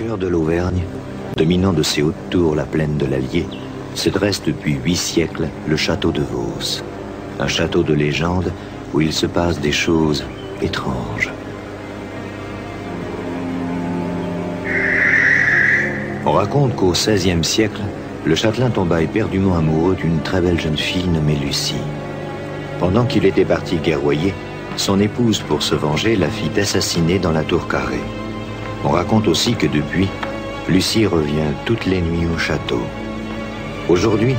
cœur de l'Auvergne, dominant de ses hautes tours la plaine de l'Allier, se dresse depuis 8 siècles le château de Vos. Un château de légende où il se passe des choses étranges. On raconte qu'au XVIe siècle, le châtelain tomba éperdument amoureux d'une très belle jeune fille nommée Lucie. Pendant qu'il était parti guerroyer, son épouse, pour se venger, la fit assassiner dans la tour carrée. On raconte aussi que depuis, Lucie revient toutes les nuits au château. Aujourd'hui,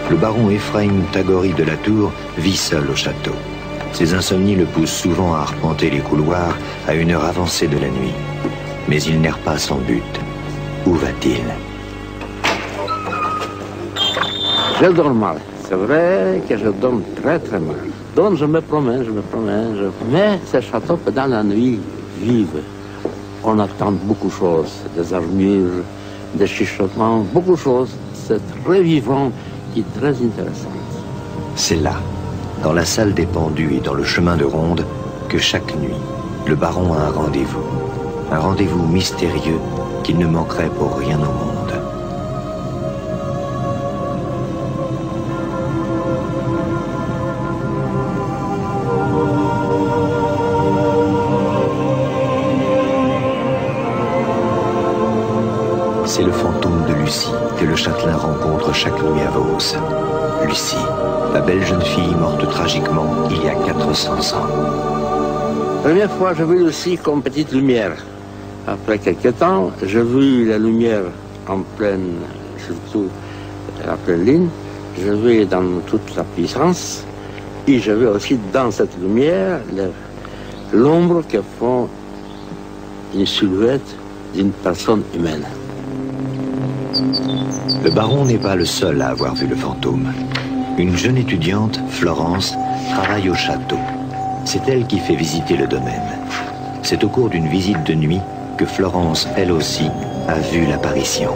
le baron Ephraim Tagori de la Tour vit seul au château. Ses insomnies le poussent souvent à arpenter les couloirs à une heure avancée de la nuit. Mais il n'erre pas sans but. Où va-t-il? Je dors mal. C'est vrai que je dors très très mal. Donc je me promène. Mais ce château, pendant la nuit, vive. On attend beaucoup de choses, des armures, des chuchotements, beaucoup de choses. C'est très vivant et très intéressant. C'est là, dans la salle des pendus et dans le chemin de ronde, que chaque nuit, le baron a un rendez-vous. Un rendez-vous mystérieux qu'il ne manquerait pour rien au monde. C'est le fantôme de Lucie que le châtelain rencontre chaque nuit à Vos. Lucie, la belle jeune fille morte tragiquement il y a 400 ans. La première fois, j'ai vu Lucie comme petite lumière. Après quelques temps, j'ai vu la lumière en pleine, surtout à pleine ligne. Je vu dans toute la puissance. Et je vu aussi dans cette lumière l'ombre que font une silhouette d'une personne humaine. Le baron n'est pas le seul à avoir vu le fantôme. Une jeune étudiante, Florence, travaille au château. C'est elle qui fait visiter le domaine. C'est au cours d'une visite de nuit que Florence, elle aussi, a vu l'apparition.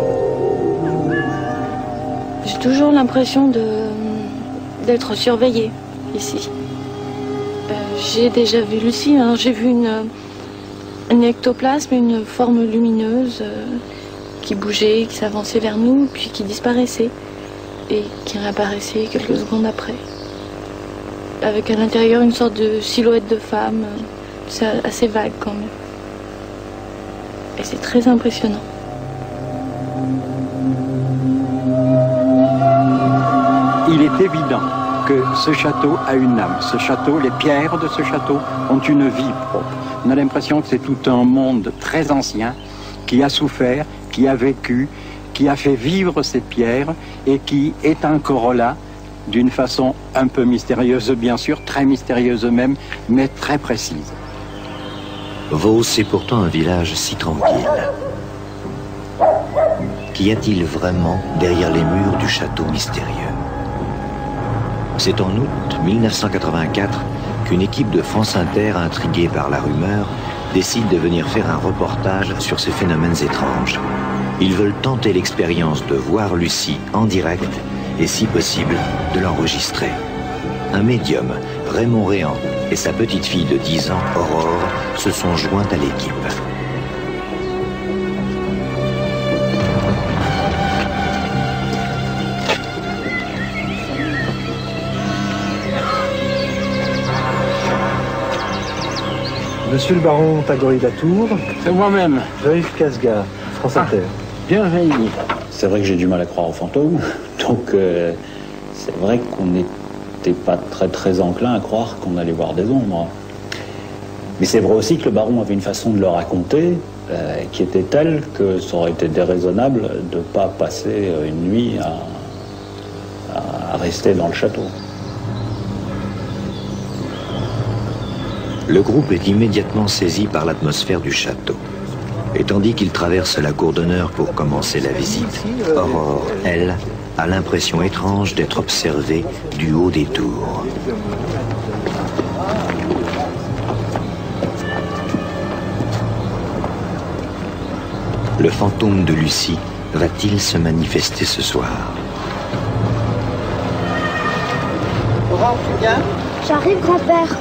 J'ai toujours l'impression d'être surveillée ici. J'ai déjà vu Lucie, hein. J'ai vu une ectoplasme, une forme lumineuse qui bougeait, qui s'avançait vers nous, puis qui disparaissait et qui réapparaissait quelques secondes après. Avec à l'intérieur une sorte de silhouette de femme, c'est assez vague quand même. Et c'est très impressionnant. Il est évident que ce château a une âme. Ce château, les pierres de ce château ont une vie propre. On a l'impression que c'est tout un monde très ancien qui a souffert, qui a vécu, qui a fait vivre ces pierres et qui est encore là d'une façon un peu mystérieuse, bien sûr, très mystérieuse même, mais très précise. Vos est pourtant un village si tranquille. Qu'y a-t-il vraiment derrière les murs du château mystérieux? C'est en août 1984 qu'une équipe de France Inter, intriguée par la rumeur, décide de venir faire un reportage sur ces phénomènes étranges. Ils veulent tenter l'expérience de voir Lucie en direct et, si possible, de l'enregistrer. Un médium, Raymond Réan, et sa petite fille de 10 ans, Aurore, se sont joints à l'équipe. Monsieur le baron Tagori de la Tour. C'est moi-même. Jean-Yves Casga, France Inter. Bienvenue. C'est vrai que j'ai du mal à croire aux fantômes, donc c'est vrai qu'on n'était pas très enclin à croire qu'on allait voir des ombres. Mais c'est vrai aussi que le baron avait une façon de le raconter qui était telle que ça aurait été déraisonnable de ne pas passer une nuit à rester dans le château. Le groupe est immédiatement saisi par l'atmosphère du château. Et tandis qu'il traverse la cour d'honneur pour commencer la visite, Aurore, elle, a l'impression étrange d'être observée du haut des tours. Le fantôme de Lucie va-t-il se manifester ce soir? Aurore, tu viens? J'arrive, grand-père.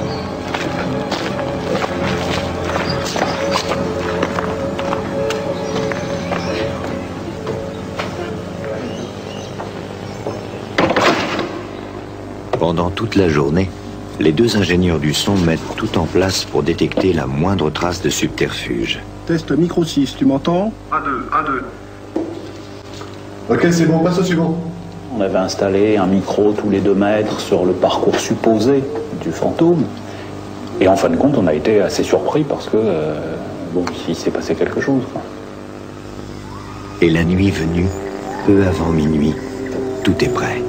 Pendant toute la journée, les deux ingénieurs du son mettent tout en place pour détecter la moindre trace de subterfuge. Test micro 6, tu m'entends? 1, 2, 1, 2. Ok, c'est bon, passe au suivant. On avait installé un micro tous les 2 mètres sur le parcours supposé du fantôme. Et en fin de compte, on a été assez surpris parce que, bon, il s'est passé quelque chose, quoi. Et la nuit venue, peu avant minuit, tout est prêt.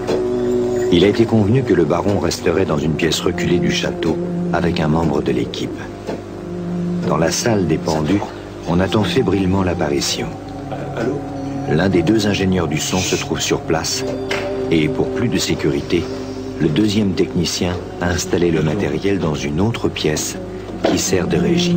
Il a été convenu que le baron resterait dans une pièce reculée du château avec un membre de l'équipe. Dans la salle des pendus, on attend fébrilement l'apparition. Allô ? L'un des deux ingénieurs du son se trouve sur place et, pour plus de sécurité, le deuxième technicien a installé le matériel dans une autre pièce qui sert de régie.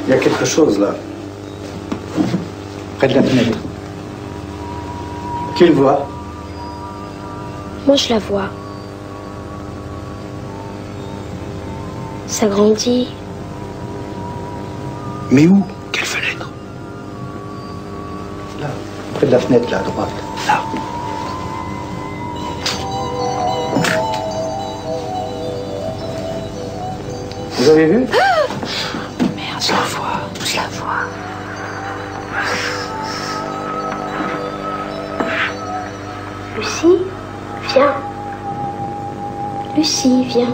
Il y a quelque chose là. Près de la fenêtre. Qui le voit? Moi, je la vois. Ça grandit. Mais où? Quelle fenêtre? Là, près de la fenêtre, là, à droite. Là. Vous avez vu? Merde, je la vois. Je la vois. Lucie, viens. Lucie, viens.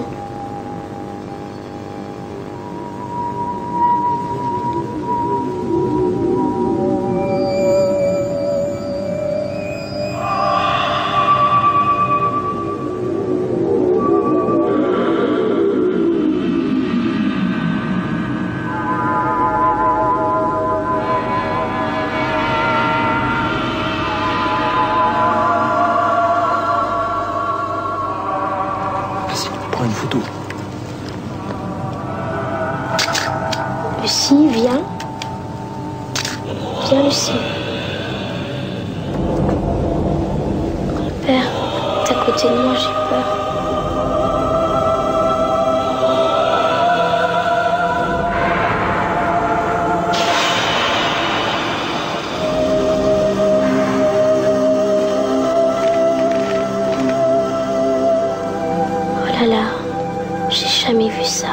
Prends une photo. Lucie, viens. Viens, Lucie. Père, t'es à côté de moi, j'ai peur. Oh là là, j'ai jamais vu ça.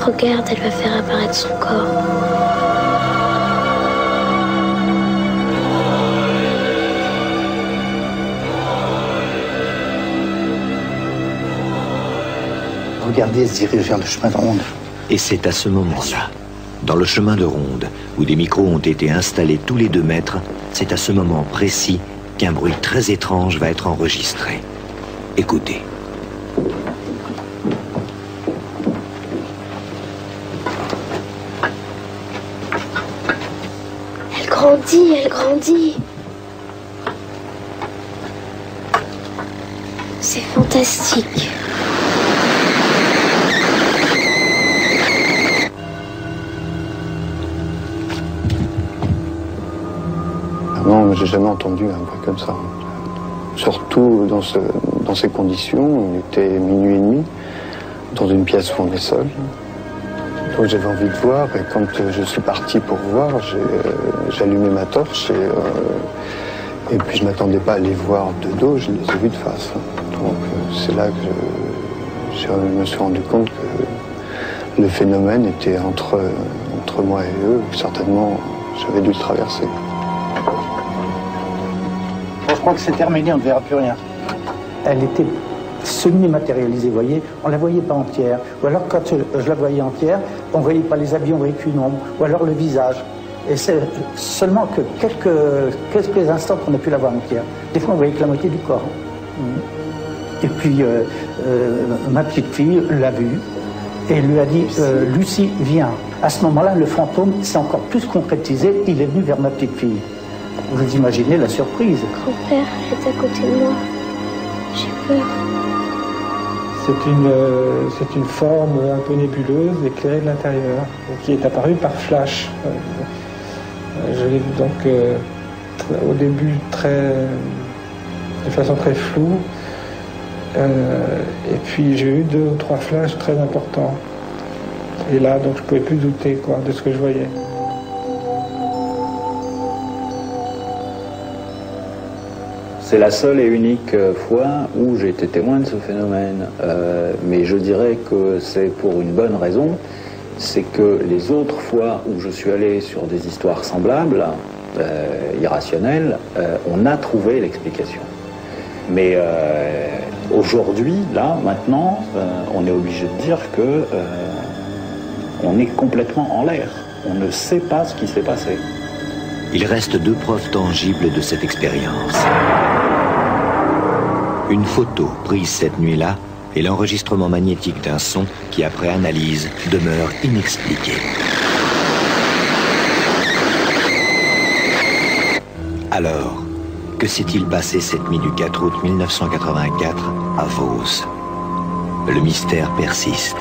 Regarde, elle va faire apparaître son corps. Regardez se diriger vers le chemin de ronde. Et c'est à ce moment-là, dans le chemin de ronde, où des micros ont été installés tous les 2 mètres, c'est à ce moment précis qu'un bruit très étrange va être enregistré. Écoutez. Elle grandit, elle grandit. C'est fantastique. Non, j'ai jamais entendu un bruit comme ça. Surtout dans ces conditions, il était minuit et demi, dans une pièce où on est seul. Donc j'avais envie de voir, et quand je suis parti pour voir, j'ai allumé ma torche, et puis je ne m'attendais pas à les voir de dos, je les ai vus de face. Donc c'est là que je me suis rendu compte que le phénomène était entre moi et eux, et certainement j'avais dû le traverser. Je crois que c'est terminé, on ne verra plus rien. Elle était semi-matérialisée, vous voyez. On ne la voyait pas entière. Ou alors, quand je la voyais entière, on ne voyait pas les habits, on ne voyait qu'une ombre. Ou alors le visage. Et c'est seulement que quelques instants qu'on a pu la voir entière. Des fois, on voyait que la moitié du corps. Et puis, ma petite fille l'a vue et lui a dit « Lucie, viens ». À ce moment-là, le fantôme s'est encore plus concrétisé. Il est venu vers ma petite fille. Vous imaginez la surprise. Grand-père est à côté de moi. J'ai peur. C'est une forme un peu nébuleuse, éclairée de l'intérieur, qui est apparue par flash. Je l'ai vu donc au début de façon très floue. Et puis j'ai eu 2 ou 3 flashs très importants. Et là, donc je ne pouvais plus douter de ce que je voyais. C'est la seule et unique fois où j'ai été témoin de ce phénomène. Mais je dirais que c'est pour une bonne raison. C'est que les autres fois où je suis allé sur des histoires semblables, irrationnelles, on a trouvé l'explication. Mais aujourd'hui, là, maintenant, on est obligé de dire que on est complètement en l'air. On ne sait pas ce qui s'est passé. Il reste 2 preuves tangibles de cette expérience. Une photo prise cette nuit-là et l'enregistrement magnétique d'un son qui, après analyse, demeure inexpliqué. Alors, que s'est-il passé cette nuit du 4 août 1984 à Vos? Le mystère persiste.